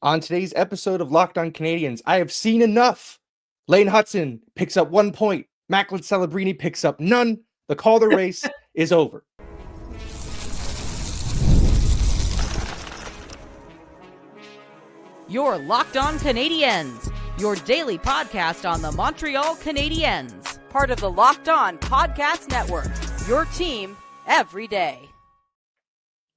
On today's episode of Locked On Canadiens, I have seen enough. Lane Hutson picks up 1 point. Macklin Celebrini picks up none. The Calder race is over. You're Locked On Canadiens, your daily podcast on the Montreal Canadiens. Part of the Locked On Podcast Network, your team every day.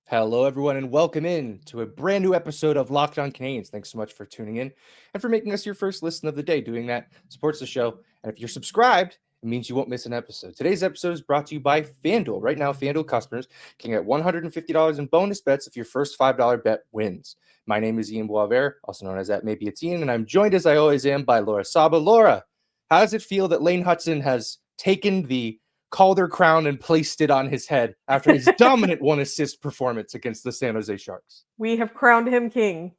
Hello, everyone, and welcome in to a brand new episode of Locked On Canadiens. Thanks so much for tuning in and for making us your first listen of the day. Doing that supports the show. And if you're subscribed, it means you won't miss an episode. Today's episode is brought to you by FanDuel. Right now, FanDuel customers can get $150 in bonus bets if your first $5 bet wins. My name is Ian Boisvert, also known as that Maybe It's Ian, and I'm joined as I always am by Laura Saba. Laura, how does it feel that Lane Hutson has taken the Calder crown and placed it on his head after his dominant one-assist performance against the San Jose Sharks? We have crowned him king.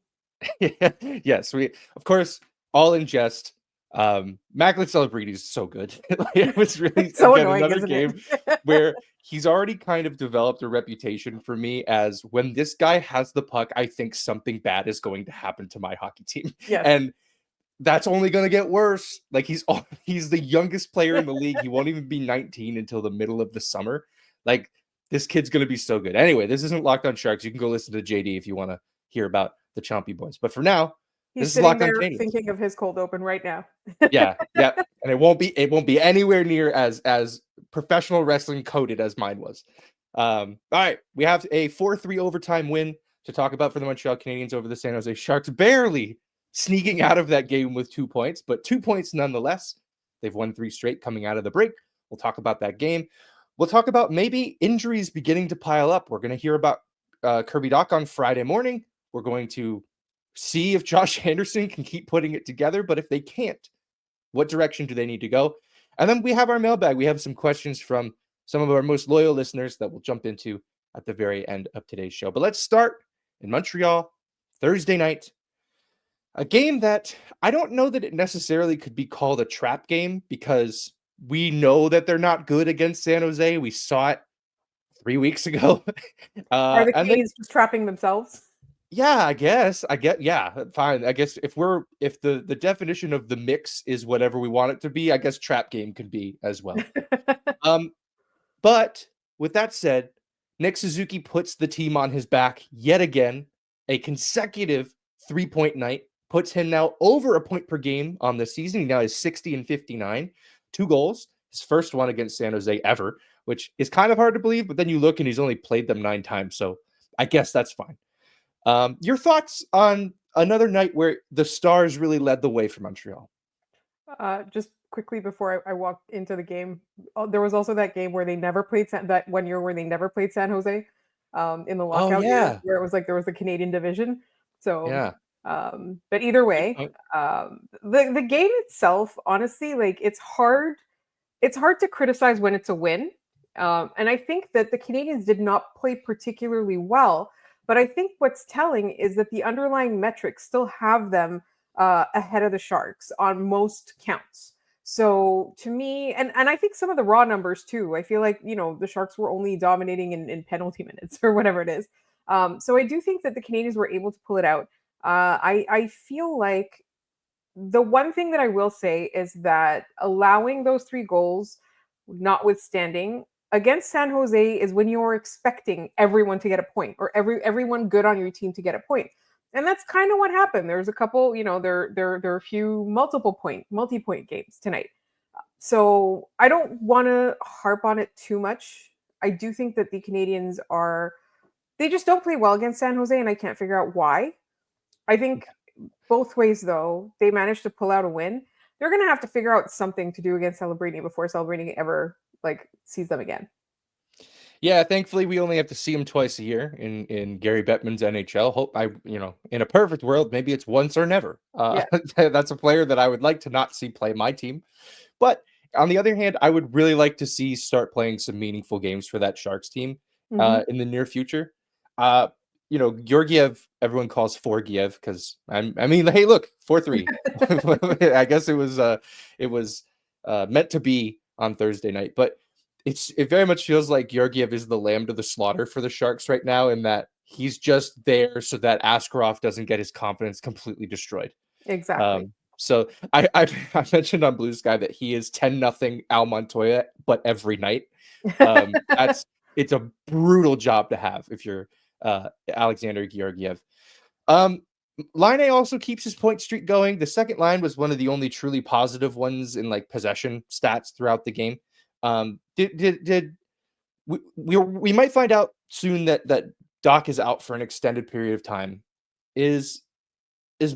Yes, we, of course, all in jest. Macklin Celebrini is so good. It was really so again, annoying, another game where he's already kind of developed a reputation for me as when this guy has the puck, I think something bad is going to happen to my hockey team. Yes. And that's only going to get worse. Like he's the youngest player in the league. He won't even be 19 until the middle of the summer. Like this kid's going to be so good. Anyway, this isn't Locked On Sharks. You can go listen to JD if you want to hear about the Chompy Boys. But for now, he's this is sitting Locked On there Canadiens. thinking of his cold open right now. Yeah. And it won't be anywhere near as professional wrestling coded as mine was. All right. We have a 4-3 overtime win to talk about for the Montreal Canadiens over the San Jose Sharks. Barely sneaking out of that game with 2 points, but 2 points nonetheless. They've won 3 straight coming out of the break. We'll talk about that game. We'll talk about maybe injuries beginning to pile up. We're going to hear about Kirby Dach on Friday morning. We're going to see if Josh Anderson can keep putting it together, but if they can't, what direction do they need to go? And then we have our mailbag. We have some questions from some of our most loyal listeners that we'll jump into at the very end of today's show. But let's start in Montreal, Thursday night. A game that I don't know that it necessarily could be called a trap game because we know that they're not good against San Jose. We saw it 3 weeks ago. Are the Canadiens just trapping themselves? Yeah, I guess. Yeah, fine. I guess if the definition of the mix is whatever we want it to be, I guess trap game could be as well. But with that said, Nick Suzuki puts the team on his back yet again. A consecutive 3-point night puts him now over a point per game on the season. He now has 60 and 59, 2 goals. His first one against San Jose ever, which is kind of hard to believe, but then you look and he's only played them 9 times. So I guess that's fine. Your thoughts on another night where the Stars really led the way for Montreal? Just quickly before I walked into the game, there was also that game where they never played that 1 year where they never played San Jose in the lockout year, where it was like there was the Canadian division. So yeah. But either way, the game itself, honestly, like it's hard to criticize when it's a win. And I think that the Canadiens did not play particularly well. But I think what's telling is that the underlying metrics still have them ahead of the Sharks on most counts. So to me, and I think some of the raw numbers too, I feel like, the Sharks were only dominating in penalty minutes or whatever it is. So I do think that the Canadiens were able to pull it out. I feel like the one thing that I will say is that allowing those 3 goals, notwithstanding, against San Jose is when you're expecting everyone to get a point or everyone good on your team to get a point. And that's kind of what happened. There's a couple, there are a few multi-point games tonight. So I don't want to harp on it too much. I do think that the Canadiens they just don't play well against San Jose, and I can't figure out why. I think both ways, though, they managed to pull out a win. They're going to have to figure out something to do against Celebrini before Celebrini ever sees them again. Yeah, thankfully we only have to see him twice a year in Gary Bettman's NHL. In a perfect world, maybe it's once or never. That's a player that I would like to not see play my team. But on the other hand, I would really like to see start playing some meaningful games for that Sharks team in the near future. Georgiev, everyone calls Forgiev because hey, look, 4-3. I guess it was meant to be on Thursday night, but it very much feels like Georgiev is the lamb to the slaughter for the Sharks right now, in that He's just there so that Askarov doesn't get his confidence completely destroyed. Exactly. So I mentioned on Blue Sky that he is 10-0 Al Montoya, but every night. It's a brutal job to have if you're Alexander Georgiev. Line also keeps his point streak going. The second line was one of the only truly positive ones in like possession stats throughout the game. We might find out soon that Dach is out for an extended period of time. Is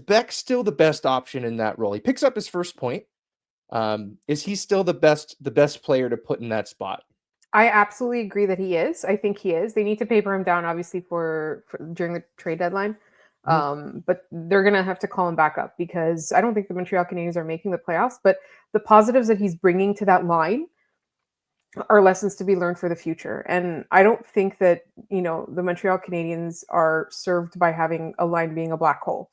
Beck still the best option in that role? He picks up his first point. Is he still the best player to put in that spot? I absolutely agree that he is. I think he is. They need to paper him down, obviously, for during the trade deadline. But they're going to have to call him back up because I don't think the Montreal Canadiens are making the playoffs. But the positives that he's bringing to that line are lessons to be learned for the future. And I don't think that, the Montreal Canadiens are served by having a line being a black hole.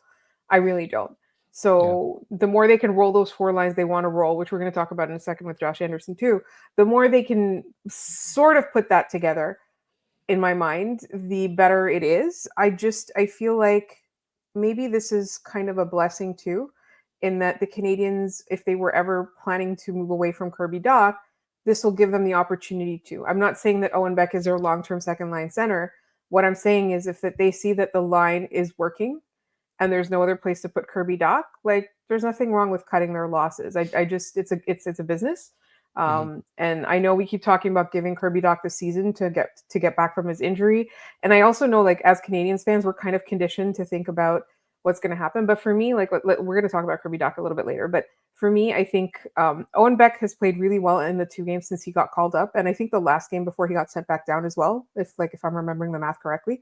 I really don't. So the more they can roll those 4 lines they want to roll, which we're going to talk about in a second with Josh Anderson too, the more they can sort of put that together, in my mind, the better it is. I feel like maybe this is kind of a blessing too, in that the Canadiens, if they were ever planning to move away from Kirby Dach, this will give them the opportunity to. I'm not saying that Owen Beck is their long-term second line center. What I'm saying is if they see that the line is working and there's no other place to put Kirby Dach, like there's nothing wrong with cutting their losses. It's a business. And I know we keep talking about giving Kirby Dach the season to get back from his injury. And I also know, like, as Canadiens fans, we're kind of conditioned to think about what's going to happen. But for me, like, we're going to talk about Kirby Dach a little bit later. But for me, I think Owen Beck has played really well in the 2 games since he got called up. And I think the last game before he got sent back down as well, if I'm remembering the math correctly.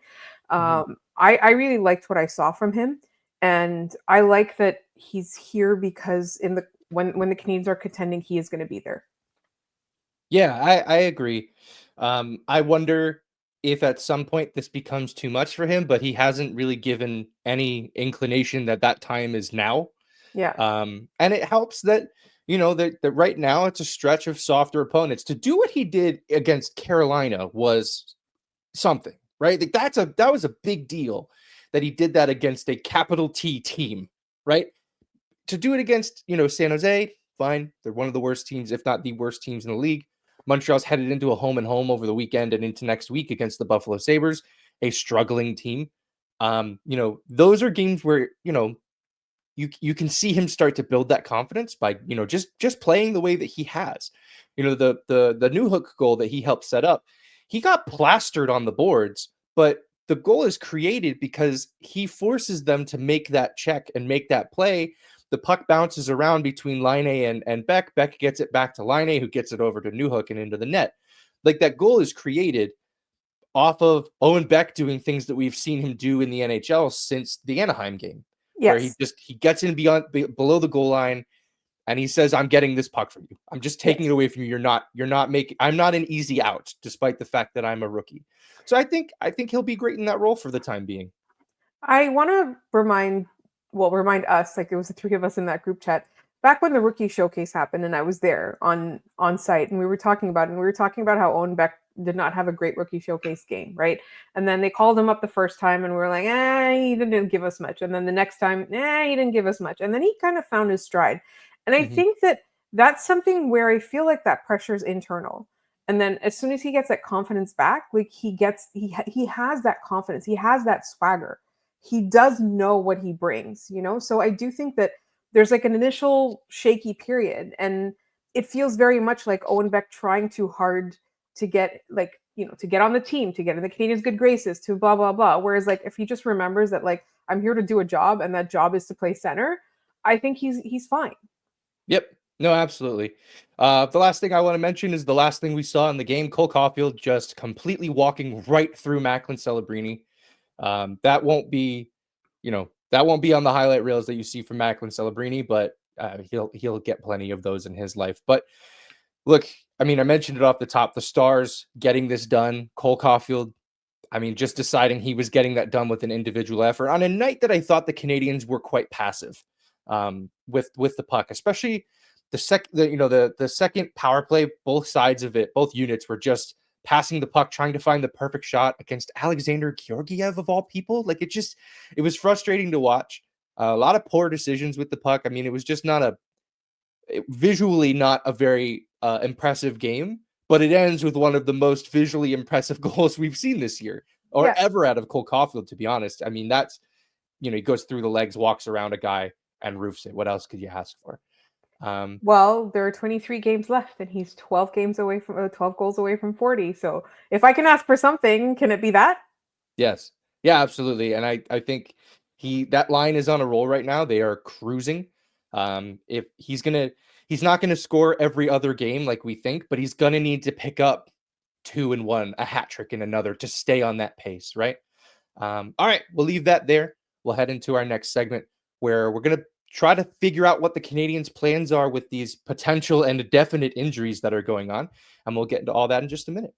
I really liked what I saw from him. And I like that he's here because when the Canadiens are contending, he is going to be there. Yeah, I agree. I wonder if at some point this becomes too much for him, but he hasn't really given any inclination that time is now. Yeah. And it helps that, that right now it's a stretch of softer opponents. To do what he did against Carolina was something, right? Like that was a big deal that he did that against a capital T team, right? To do it against, San Jose, fine. They're one of the worst teams, if not the worst teams in the league. Montreal's headed into a home and home over the weekend and into next week against the Buffalo Sabres, a struggling team. Those are games where, you can see him start to build that confidence by, just playing the way that he has. The new hook goal that he helped set up, he got plastered on the boards, but the goal is created because he forces them to make that check and make that play. The puck bounces around between Laine and Beck. Beck gets it back to Laine, who gets it over to Newhook and into the net. Like, that goal is created off of Owen Beck doing things that we've seen him do in the NHL since the Anaheim game. Yes. Where he gets in below the goal line and he says, "I'm getting this puck from you. I'm just taking it away from you. I'm not an easy out, despite the fact that I'm a rookie." So I think he'll be great in that role for the time being. I want to remind us, like, there was the 3 of us in that group chat back when the rookie showcase happened, and I was there on site, and we were talking about how Owen Beck did not have a great rookie showcase game, right? And then they called him up the first time, and we were like, he didn't give us much. And then the next time, he didn't give us much. And then he kind of found his stride. And I think that that's something where I feel like that pressure is internal. And then as soon as he gets that confidence back, like he has that confidence, he has that swagger. He does know what he brings, So I do think that there's like an initial shaky period, and it feels very much like Owen Beck trying too hard to get, like, to get on the team, to get in the Canadiens' good graces, to blah, blah, blah. Whereas, like, if he just remembers that, like, I'm here to do a job and that job is to play center, I think he's fine. Yep. No, absolutely. The last thing I want to mention is the last thing we saw in the game. Cole Caufield just completely walking right through Macklin Celebrini. That won't be on the highlight reels that you see from Macklin Celebrini, but he'll get plenty of those in his life. But look, I mentioned it off the top, the Stars getting this done. Cole Caufield, just deciding he was getting that done with an individual effort on a night that I thought the Canadiens were quite passive with the puck, especially the second power play. Both sides of it, both units were just passing the puck, trying to find the perfect shot against Alexander Georgiev of all people. Like it was frustrating to watch. A lot of poor decisions with the puck. I mean, it was just visually not a very impressive game, but it ends with one of the most visually impressive goals we've seen this year or ever out of Cole Caufield, to be honest. I mean, that's, he goes through the legs, walks around a guy and roofs it. What else could you ask for? Well, there are 23 games left, and he's 12 goals away from 40. So if I can ask for something, can it be that? Yes. Yeah, absolutely. And I think that line is on a roll right now. They are cruising. If he's not gonna score every other game like we think, but he's gonna need to pick up 2 in one, a hat trick in another to stay on that pace, right? All right, we'll leave that there. We'll head into our next segment where we're gonna try to figure out what the Canadiens' plans are with these potential and definite injuries that are going on. And we'll get into all that in just a minute.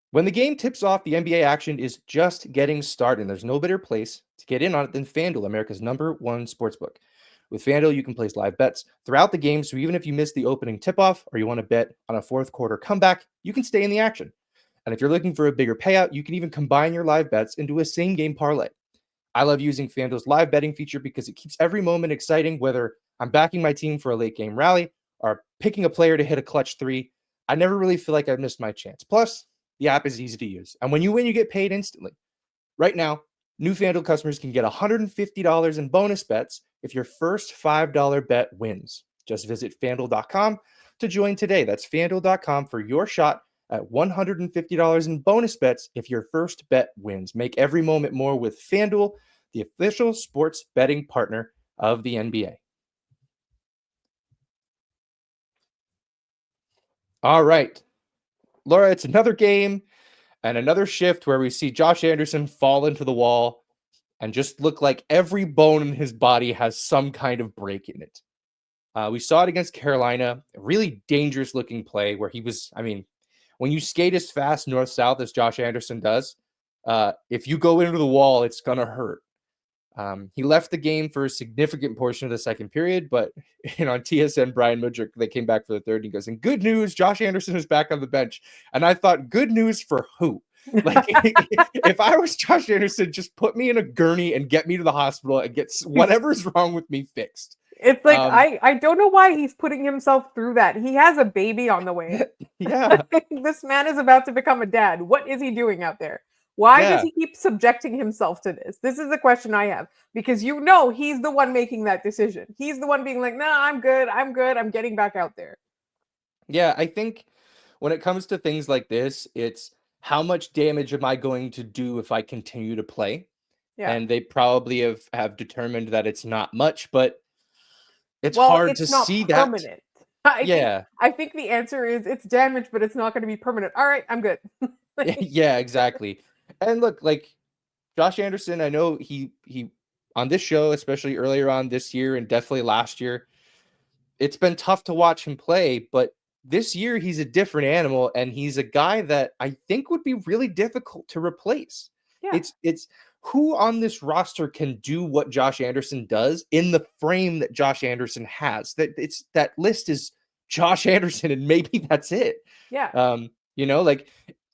When the game tips off, the NBA action is just getting started. There's no better place to get in on it than FanDuel, America's #1 sportsbook. With FanDuel, you can place live bets throughout the game, so even if you miss the opening tip-off or you want to bet on a fourth quarter comeback, you can stay in the action. And if you're looking for a bigger payout, you can even combine your live bets into a same-game parlay. I love using FanDuel's live betting feature because it keeps every moment exciting, whether I'm backing my team for a late-game rally or picking a player to hit a clutch 3. I never really feel like I've missed my chance. Plus, the app is easy to use. And when you win, you get paid instantly. Right now, new FanDuel customers can get $150 in bonus bets if your first $5 bet wins. Just visit FanDuel.com to join today. That's FanDuel.com for your shot at $150 in bonus bets if your first bet wins. Make every moment more with FanDuel, the official sports betting partner of the NBA. All right. Laura, it's another game and another shift where we see Josh Anderson fall into the wall and just look like every bone in his body has some kind of break in it. We saw it against Carolina, a really dangerous looking play where when you skate as fast north-south as Josh Anderson does, if you go into the wall, it's going to hurt. He left the game for a significant portion of the second period, but on TSN, Brian Mudryk, they came back for the third, and he goes, and good news, Josh Anderson is back on the bench. And I thought, good news for who? Like, if I was Josh Anderson, just put me in a gurney and get me to the hospital and get whatever's wrong with me fixed. It's like, I don't know why he's putting himself through that. He has a baby on the way. Yeah. This man is about to become a dad. What is he doing out there? Why does he keep subjecting himself to this? This is the question I have. Because he's the one making that decision. He's the one being like, nah, I'm good. I'm getting back out there. Yeah, I think when it comes to things like this, it's how much damage am I going to do if I continue to play? Yeah. And they probably have determined that it's not much, but it's hard to see permanent. That. I think the answer is it's damage, but it's not going to be permanent. All right, I'm good. Yeah, exactly. And look, like Josh Anderson, I know he on this show, especially earlier on this year and definitely last year, it's been tough to watch him play, but this year he's a different animal, and he's a guy that I think would be really difficult to replace. Yeah. It's who on this roster can do what Josh Anderson does in the frame that Josh Anderson has. That list is Josh Anderson, and maybe that's it. Yeah. Like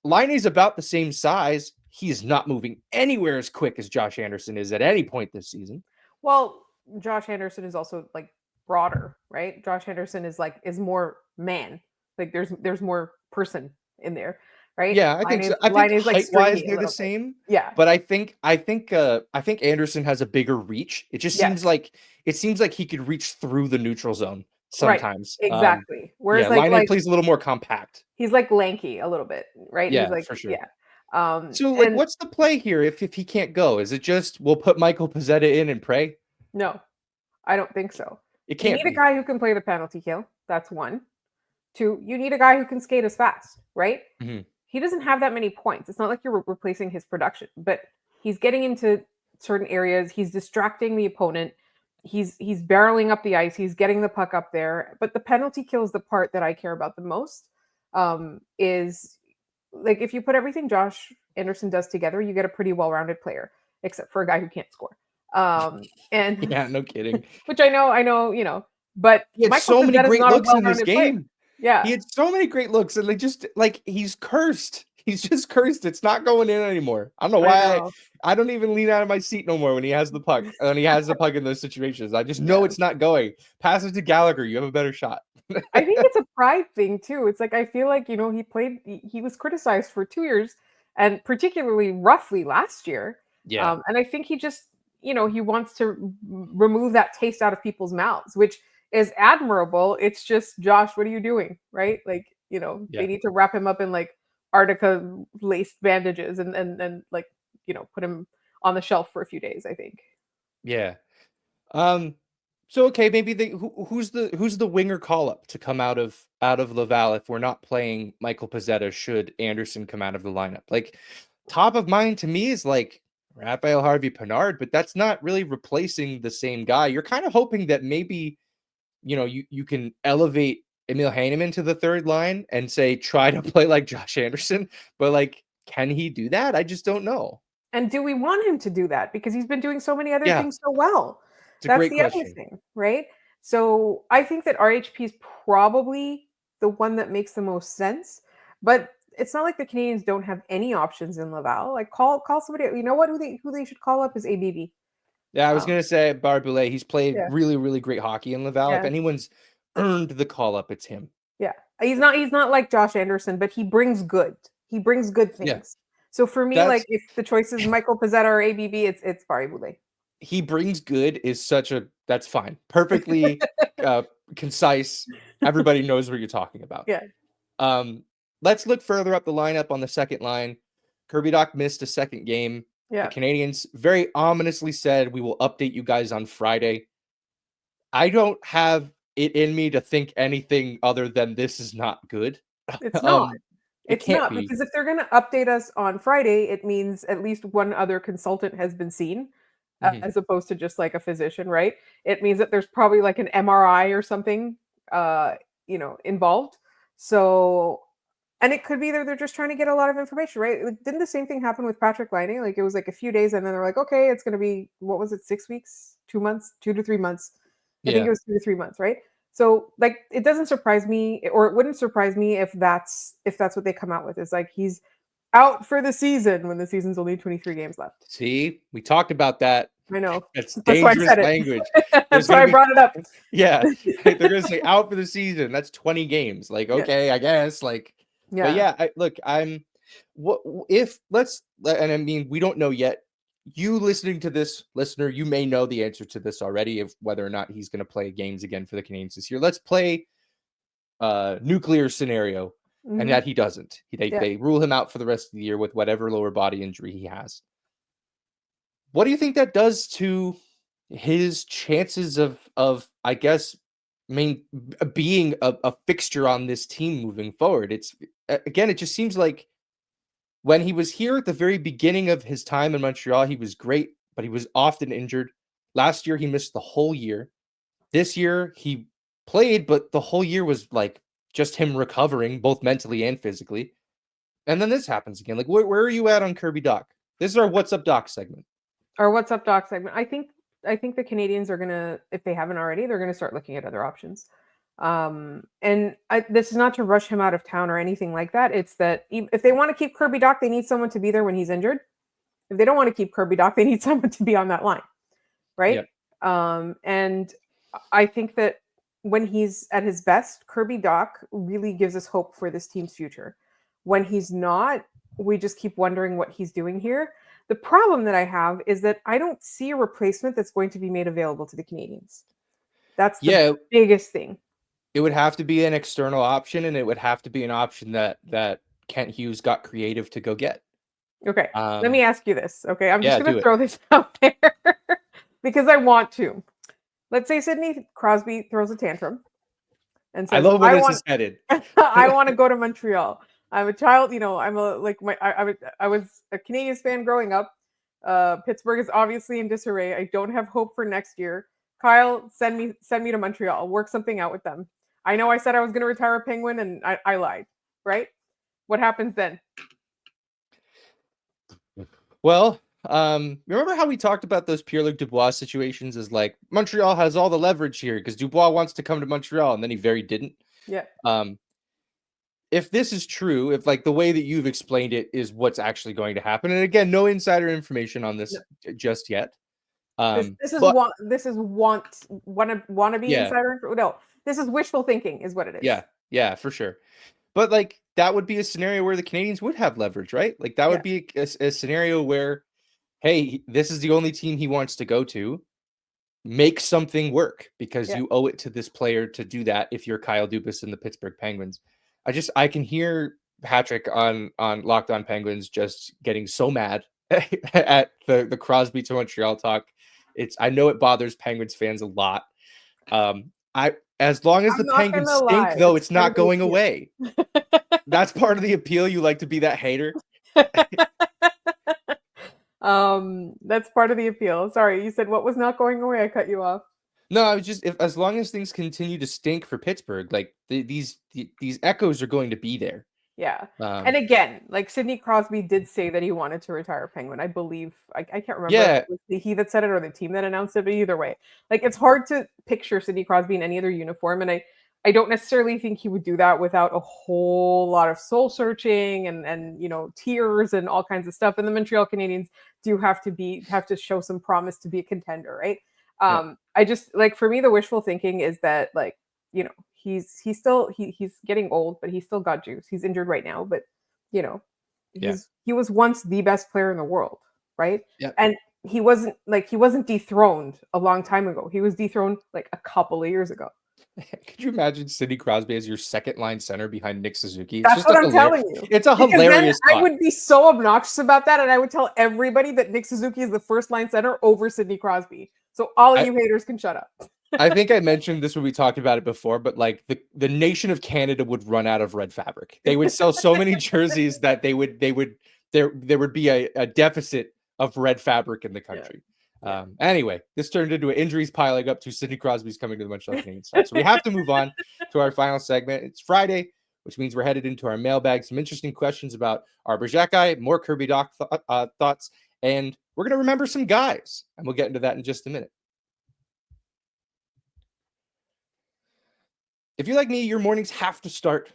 Laine's about the same size. He's not moving anywhere as quick as Josh Anderson is at any point this season. Well, Josh Anderson is also like broader, right? Josh Anderson is more man. Like there's more person in there, right? Yeah, I think so. I think height-wise they're the same. Yeah, but I think Anderson has a bigger reach. It just seems like he could reach through the neutral zone sometimes. Right. Exactly. Whereas Laine plays a little more compact. He's like lanky a little bit, right? Yeah, he's like, for sure. Yeah. So what's the play here if he can't go? Is it just we'll put Michael Pezzetta in and pray? No, I don't think so. It can't. You need a guy who can play the penalty kill. That's 1. 2, you need a guy who can skate as fast, right? Mm-hmm. He doesn't have that many points. It's not like you're replacing his production, but he's getting into certain areas. He's distracting the opponent. He's barreling up the ice. He's getting the puck up there. But the penalty kill is the part that I care about the most. Is like if you put everything Josh Anderson does together, you get a pretty well-rounded player, except for a guy who can't score. And yeah, no kidding. Which I know, but he had so many great looks in this game. Yeah. He had so many great looks, and they just like he's cursed. He's just cursed. It's not going in anymore. I don't know why. I don't even lean out of my seat no more when he has the puck. When he has the puck in those situations, I just know it's not going. Pass it to Gallagher. You have a better shot. I think it's a pride thing too. It's like I feel like he was criticized for 2 years, and particularly roughly last year. Yeah. And I think he just he wants to remove that taste out of people's mouths, which is admirable. It's just, Josh, what are you doing, right? Like they need to wrap him up in like Arctica laced bandages and like put him on the shelf for a few days, I think. Yeah. So okay, maybe who's the winger call up to come out of Laval if we're not playing Michael Pezzetta should Anderson come out of the lineup? Like top of mind to me is like Raphael Harvey-Pinard, but that's not really replacing the same guy. You're kind of hoping that maybe you can elevate Emil Heineman to the third line and say try to play like Josh Anderson, but like can he do that? I just don't know. And do we want him to do that? Because he's been doing so many other things so well. That's the other thing, right? So I think that RHP is probably the one that makes the most sense. But it's not like the Canadiens don't have any options in Laval. Like call somebody. You know what? Who they should call up is ABB. Yeah, I was gonna say Barboulay. He's played really, really great hockey in Laval. If anyone's earned the call up, it's him. Yeah, he's not like Josh Anderson, but he brings good. He brings good things. Yeah. So for me, like if the choice is Michael Pezzetta or ABB, it's Barboulay. He brings good is that's fine. Perfectly concise. Everybody knows what you're talking about. Yeah. Let's look further up the lineup on the second line. Kirby Dach missed a second game. Yeah. The Canadiens very ominously said, we will update you guys on Friday. I don't have it in me to think anything other than this is not good. It's not. It's not, because if they're going to update us on Friday, it means at least one other consultant has been seen, as opposed to just like a physician, right? It means that there's probably like an MRI or something, involved. So, and it could be that they're just trying to get a lot of information, right? Like, didn't the same thing happen with Patrick Laine? Like it was like a few days and then they're like, okay, it's going to be, what was it, 6 weeks, 2 months, 2 to 3 months. I think it was 2 to 3 months, right? So like, it doesn't surprise me, or it wouldn't surprise me if that's what they come out with. It's like he's out for the season when the season's only 23 games left. See, we talked about that. I know. That's dangerous language. That's why I brought it up. Yeah. They're going to say out for the season. That's 20 games. Like, okay, I guess. Like, but yeah, and I mean, we don't know yet. You listening to this, listener, you may know the answer to this already of whether or not he's going to play games again for the Canadiens this year. Let's play nuclear scenario, and that he doesn't. They rule him out for the rest of the year with whatever lower body injury he has. What do you think that does to his chances of I guess, being a fixture on this team moving forward? It's again, it just seems like when he was here at the very beginning of his time in Montreal, he was great, but he was often injured. Last year, he missed the whole year. This year, he played, but the whole year was like just him recovering, both mentally and physically. And then this happens again. Like, where are you at on Kirby Dach? This is our What's Up Doc segment. Our What's Up Doc segment. I think the Canadiens are gonna, if they haven't already, they're gonna start looking at other options. This is not to rush him out of town or anything like that. It's that if they want to keep Kirby Dach, they need someone to be there when he's injured. If they don't want to keep Kirby Dach, they need someone to be on that line, right? Yep. And I think that when he's at his best, Kirby Dach really gives us hope for this team's future. When he's not, we just keep wondering what he's doing here. The problem that I have is that I don't see a replacement that's going to be made available to the Canadiens. That's the biggest thing. It would have to be an external option, and it would have to be an option that Kent Hughes got creative to go get. Okay, let me ask you this. Okay, I'm just going to throw this out there because I want to. Let's say Sidney Crosby throws a tantrum and says, "I love where this is headed. I want to go to Montreal. I'm a child. I was a Canadiens fan growing up. Pittsburgh is obviously in disarray. I don't have hope for next year. Kyle, send me to Montreal. I'll work something out with them. I know I said I was going to retire a Penguin, and I lied, right? What happens then?" Well, remember how we talked about those Pierre-Luc Dubois situations as like Montreal has all the leverage here because Dubois wants to come to Montreal, and then he very didn't. Yeah. if this is true, if like the way that you've explained it is what's actually going to happen, and again, no insider information on this just yet. This is But wannabe yeah, insider. No, this is wishful thinking, is what it is. yeah, for sure. But like that would be a scenario where the Canadiens would have leverage, right? Like that would be a scenario where, hey, this is the only team he wants to go to. Make something work because you owe it to this player to do that. If you're Kyle Dubas and the Pittsburgh Penguins, I can hear Patrick on Locked On Penguins just getting so mad at the Crosby to Montreal talk. I know it bothers Penguins fans a lot. As long as the Penguins stink, though, it's not going away. That's part of the appeal. You like to be that hater. That's part of the appeal. Sorry, you said what was not going away? I cut you off. No, I was just as long as things continue to stink for Pittsburgh, like these echoes are going to be there. Yeah. And again, like Sidney Crosby did say that he wanted to retire Penguin. I believe I can't remember if it was he that said it or the team that announced it, but either way. Like it's hard to picture Sidney Crosby in any other uniform. And I don't necessarily think he would do that without a whole lot of soul searching and tears and all kinds of stuff. And the Montreal Canadiens do have to show some promise to be a contender, right? I just like, for me, the wishful thinking is that, like, he's getting old, but he's still got juice. He's injured right now, but he was once the best player in the world, right? Yeah. And he wasn't dethroned a long time ago. He was dethroned like a couple of years ago. Could you imagine Sidney Crosby as your second line center behind Nick Suzuki? That's what I'm telling you. It's a hilarious thought. I would be so obnoxious about that, and I would tell everybody that Nick Suzuki is the first line center over Sidney Crosby. So all of you haters can shut up. I think I mentioned this when we talked about it before, but like the nation of Canada would run out of red fabric. They would sell so many jerseys that there would be a deficit of red fabric in the country. Anyway, this turned into injuries piling up to Sidney Crosby's coming to the Montreal Canadiens. So we have to move on to our final segment. It's Friday, which means we're headed into our mailbag. Some interesting questions about Arber Xhekaj, more Kirby Dach thoughts, and we're going to remember some guys, and we'll get into that in just a minute. If you're like me, your mornings have to start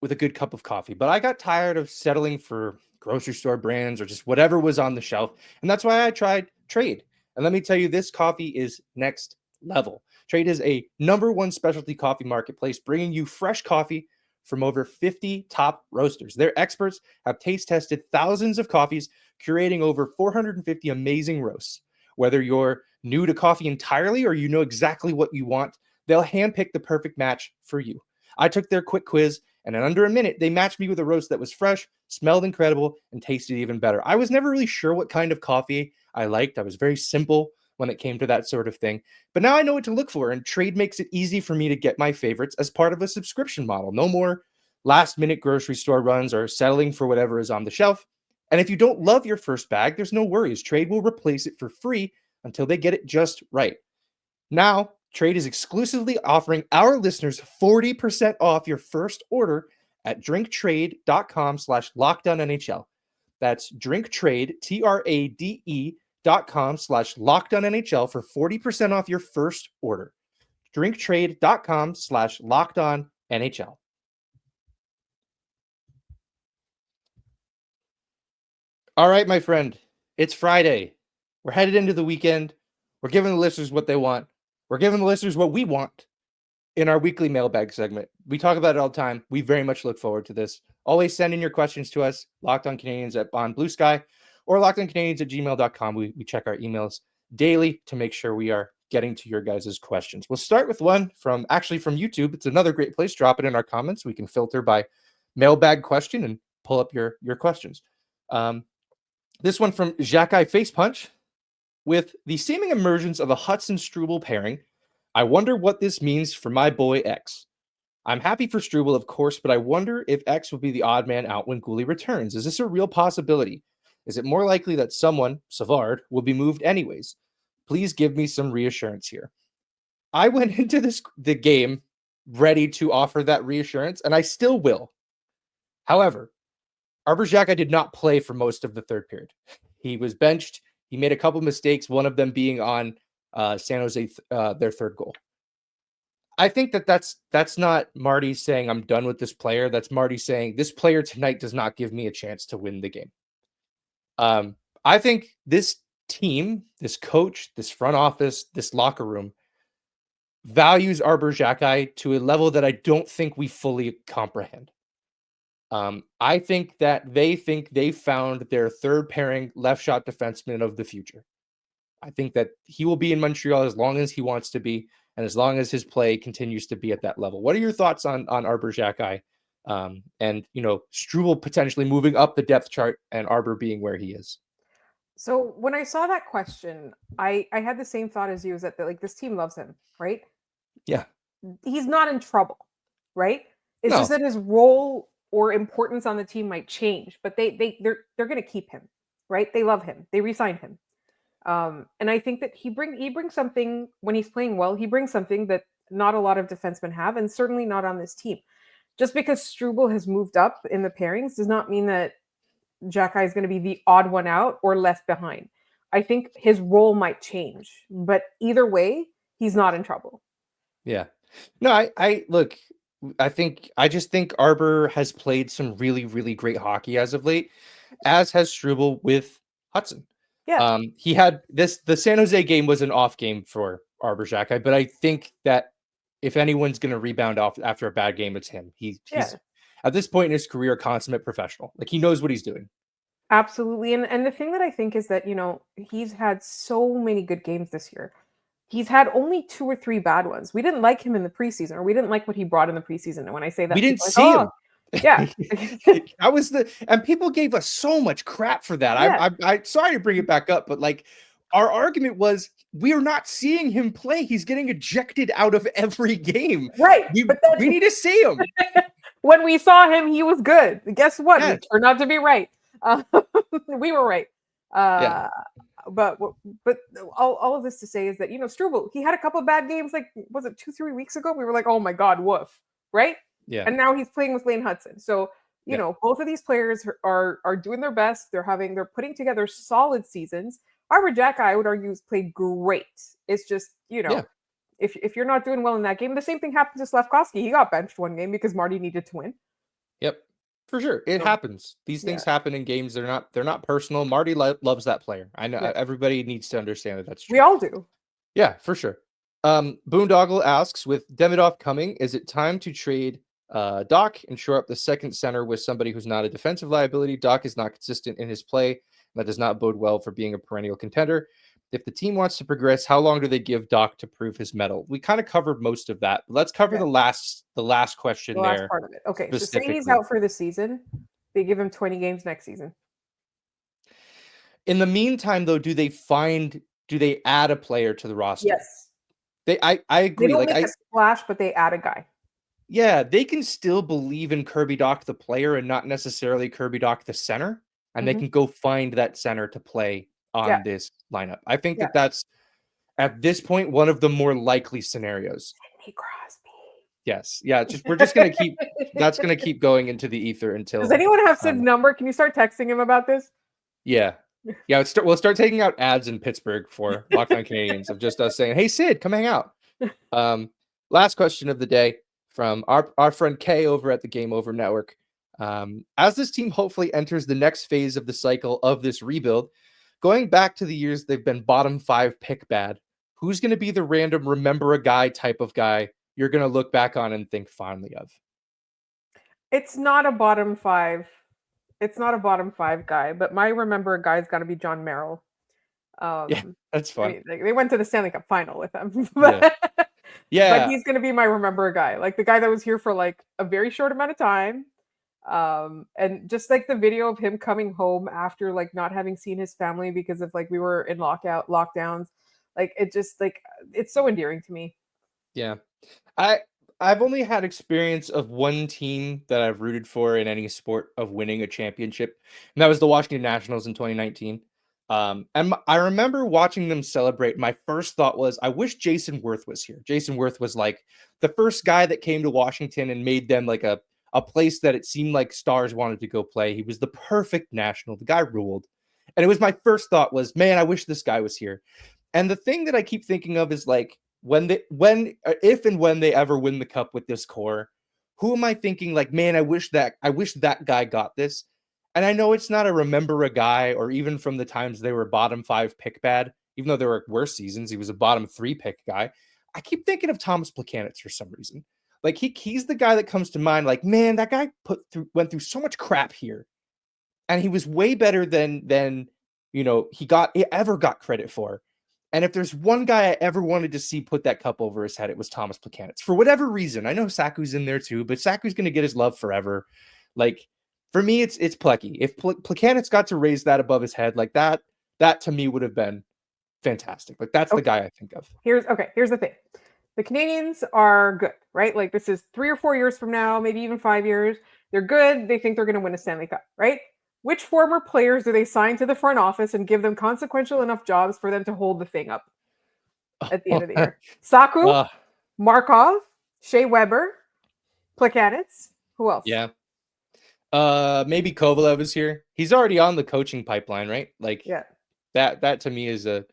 with a good cup of coffee, but I got tired of settling for grocery store brands or just whatever was on the shelf, and that's why I tried Trade. And let me tell you, this coffee is next level. Trade is a #1 specialty coffee marketplace, bringing you fresh coffee from over 50 top roasters. Their experts have taste tested thousands of coffees, curating over 450 amazing roasts. Whether you're new to coffee entirely or you know exactly what you want, they'll handpick the perfect match for you. I took their quick quiz, and in under a minute, they matched me with a roast that was fresh, smelled incredible, and tasted even better. I was never really sure what kind of coffee I liked. I was very simple when it came to that sort of thing. But now I know what to look for, and Trade makes it easy for me to get my favorites as part of a subscription model. No more last-minute grocery store runs or settling for whatever is on the shelf. And if you don't love your first bag, there's no worries. Trade will replace it for free until they get it just right. Now, Trade is exclusively offering our listeners 40% off your first order at drinktrade.com/LockedOnNHL. That's drinktrade, TRADE.com/LockedOnNHL for 40% off your first order. drinktrade.com/LockedOnNHL. All right, my friend, it's Friday. We're headed into the weekend. We're giving the listeners what they want. We're giving the listeners what we want in our weekly mailbag segment. We talk about it all the time. We very much look forward to this. Always send in your questions to us, Locked On Canadiens on Blue Sky or lockedoncanadiens@gmail.com. We check our emails daily to make sure we are getting to your guys' questions. We'll start with one from YouTube. It's another great place. Drop it in our comments. We can filter by mailbag question and pull up your questions. This one from Xhekaj Face Punch. With the seeming emergence of a Hudson-Struble pairing, I wonder what this means for my boy X. I'm happy for Struble, of course, but I wonder if X will be the odd man out when Goulet returns. Is this a real possibility? Is it more likely that someone, Savard, will be moved anyways? Please give me some reassurance here. I went into the game ready to offer that reassurance, and I still will. However, Arber Xhekaj did not play for most of the third period. He was benched. He made a couple mistakes, one of them being on San Jose, their third goal. I think that's not Marty saying I'm done with this player. That's Marty saying this player tonight does not give me a chance to win the game. I think this team, this coach, this front office, this locker room values Arber Xhekaj to a level that I don't think we fully comprehend. I think that they found their third pairing left shot defenseman of the future. I think that he will be in Montreal as long as he wants to be, and as long as his play continues to be at that level. What are your thoughts on Arber Xhekaj, and Struble potentially moving up the depth chart and Arber being where he is? So when I saw that question, I had the same thought as you, is that like this team loves him, right? Yeah. He's not in trouble, right? It's No. just that his role or importance on the team might change, but they're going to keep him, right? They love him. They re-signed him. And I think that he brings something when he's playing well. He brings something that not a lot of defensemen have, and certainly not on this team. Just because Struble has moved up in the pairings does not mean that Xhekaj is going to be the odd one out or left behind. I think his role might change, but either way, he's not in trouble. Yeah. No, I look, I just think Arber has played some really, really great hockey as of late, as has Struble with Hudson. Yeah. He had the San Jose game was an off game for Arber Xhekaj, but I think that if anyone's going to rebound off after a bad game, it's him. He's at this point in his career, a consummate professional. Like, he knows what he's doing. Absolutely. And the thing that I think is that, he's had so many good games this year. He's had only 2 or 3 bad ones. We didn't like him in the preseason, or we didn't like what he brought in the preseason. And when I say that, we didn't see him. Yeah. That was and people gave us so much crap for that. Yeah. I'm sorry to bring it back up, but like, our argument was we are not seeing him play. He's getting ejected out of every game. Right. We need to see him. When we saw him, he was good. Guess what? Yeah. We turned out to be right. We were right. Yeah. But all of this to say is that, Struble, he had a couple of bad games, like, was it 2-3 weeks ago? We were like, oh my God, woof. Right? Yeah. And now he's playing with Lane Hudson. So, both of these players are doing their best. They're putting together solid seasons. Arber Xhekaj, I would argue, has played great. It's just, if you're not doing well in that game, the same thing happened to Slafkovsky. He got benched one game because Marty needed to win. Yep. For sure. It happens. These things happen in games. They're not personal. Marty loves that player. I know everybody needs to understand that that's true. We all do. Yeah, for sure. Boondoggle asks, with Demidov coming, is it time to trade Dach and shore up the second center with somebody who's not a defensive liability? Dach is not consistent in his play. That does not bode well for being a perennial contender. If the team wants to progress, how long do they give Dach to prove his mettle? We kind of covered most of that. Let's cover the last question there. The last part of it. Okay, so say he's out for the season. They give him 20 games next season. In the meantime, though, do they add a player to the roster? Yes. I agree. They don't make a splash, but they add a guy. Yeah, they can still believe in Kirby Dach, the player, and not necessarily Kirby Dach, the center. And they can go find that center to play on this lineup. I think that's, at this point, one of the more likely scenarios. Sidney Crosby. Yes. Yeah. We're just going to keep, that's going to keep going into the ether until. Does anyone have Sid's number? Can you start texting him about this? Yeah. Yeah. We'll start taking out ads in Pittsburgh for Locked On Canadiens of just us saying, hey, Sid, come hang out. Last question of the day from our friend Kay over at the Game Over Network. As this team hopefully enters the next phase of the cycle of this rebuild, going back to the years they've been bottom 5 pick bad, who's going to be the random remember a guy type of guy you're going to look back on and think fondly of? It's not a bottom 5. It's not a bottom 5 guy, but my remember a guy's got to be John Merrill. Yeah, that's fun. They went to the Stanley Cup final with him. But he's going to be my remember a guy, like the guy that was here for like a very short amount of time. And just like the video of him coming home after like not having seen his family because of like we were in lockdowns, like it just like it's so endearing to me. Yeah. I've only had experience of one team that I've rooted for in any sport of winning a championship, and that was the Washington Nationals in 2019. And I remember watching them celebrate. My first thought was, I wish Jason Worth was here. Jason Worth was like the first guy that came to Washington and made them like a place that it seemed like stars wanted to go play. He was the perfect national. The guy ruled. And it was my first thought was, man, I wish this guy was here. And the thing that I keep thinking of is like, if and when they ever win the cup with this core, who am I thinking like, man, I wish that guy got this. And I know it's not a remember a guy, or even from the times they were bottom 5 pick bad, even though there were worse seasons, he was a bottom 3 pick guy. I keep thinking of Thomas Plekanec for some reason. Like he's the guy that comes to mind. Like, man, that guy went through so much crap here, and he was way better than he ever got credit for. And if there's one guy I ever wanted to see put that cup over his head, it was Thomas Plekanec. For whatever reason, I know Saku's in there too, but Saku's going to get his love forever. Like for me, it's Plecky. If Plekanec got to raise that above his head, like that to me would have been fantastic. Like that's the guy I think of. Here's the thing. The Canadiens are good, right? Like this is 3 or 4 years from now, maybe even 5 years. They're good. They think they're going to win a Stanley Cup, right? Which former players do they sign to the front office and give them consequential enough jobs for them to hold the thing up at the end of the year? Saku, Markov, Shea Weber, Plekanec. Who else? Yeah. Maybe Kovalev is here. He's already on the coaching pipeline, right? Like that to me is a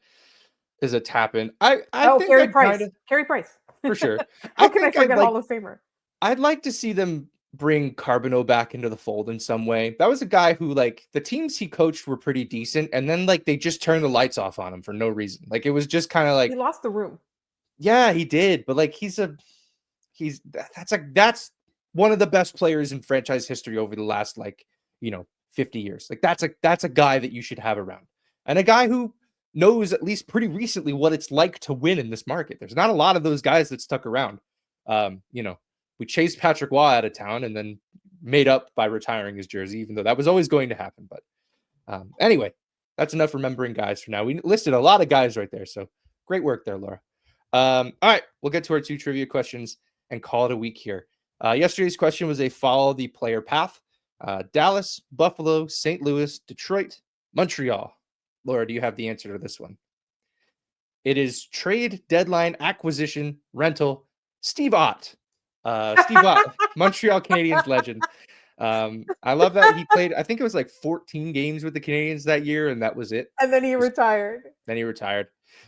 tap in. I think Carey Price. Carey Price. For sure. How can I forget Hall of Famer? I'd like to see them bring Carbonneau back into the fold in some way. That was a guy who, like, the teams he coached were pretty decent, and then like they just turned the lights off on him for no reason. Like it was just kind of like he lost the room. Yeah, he did, but like that's one of the best players in franchise history over the last 50 years. Like that's a guy that you should have around, and a guy who knows at least pretty recently what it's like to win in this market. There's not a lot of those guys that stuck around. We chased Patrick Waugh out of town and then made up by retiring his jersey, even though that was always going to happen. But anyway, that's enough remembering guys for now. We listed a lot of guys right there. So great work there, Laura. All right, we'll get to our 2 trivia questions and call it a week here. Yesterday's question was a follow the player path. Dallas, Buffalo, St. Louis, Detroit, Montreal. Laura, do you have the answer to this one? It is trade deadline acquisition rental Steve Ott. Steve Ott, Montreal Canadiens legend. I love that he played, I think it was like 14 games with the Canadiens that year, and that was it. And then he retired.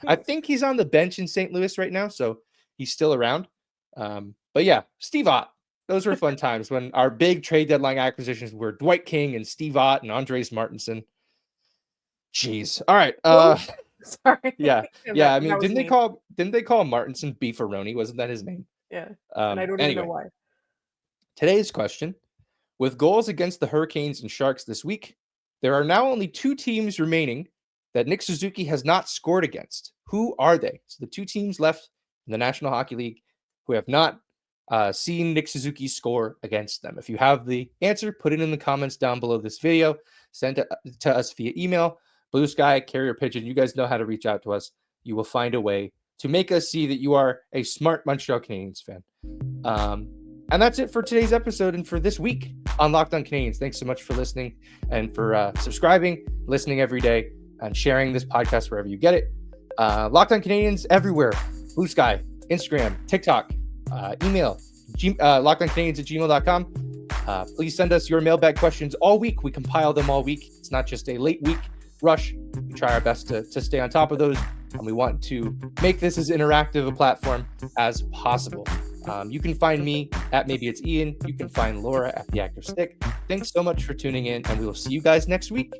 I think he's on the bench in St. Louis right now, so he's still around. But yeah, Steve Ott. Those were fun times when our big trade deadline acquisitions were Dwight King and Steve Ott and Andres Martinson. Jeez. All right. Sorry. Yeah. I mean, didn't they call Martinson Beefaroni? Wasn't that his name? Yeah. And I don't even know why. Today's question: with goals against the Hurricanes and Sharks this week, there are now only 2 teams remaining that Nick Suzuki has not scored against. Who are they? So the 2 teams left in the National Hockey League who have not seen Nick Suzuki score against them. If you have the answer, put it in the comments down below this video. Send it to us via email, Blue Sky, Carrier Pigeon. You guys know how to reach out to us. You will find a way to make us see that you are a smart Montreal Canadiens fan. And that's it for today's episode and for this week on Locked On Canadiens. Thanks so much for listening and for subscribing, listening every day, and sharing this podcast wherever you get it. Locked On Canadiens everywhere. Blue Sky, Instagram, TikTok, email, lockedoncanadiens@gmail.com. Please send us your mailbag questions all week. We compile them all week. It's not just a late week rush. We try our best to stay on top of those, and we want to make this as interactive a platform as possible. You can find me at Maybe It's Ian. You can find Laura at The Active Stick. Thanks so much for tuning in, and we will see you guys next week.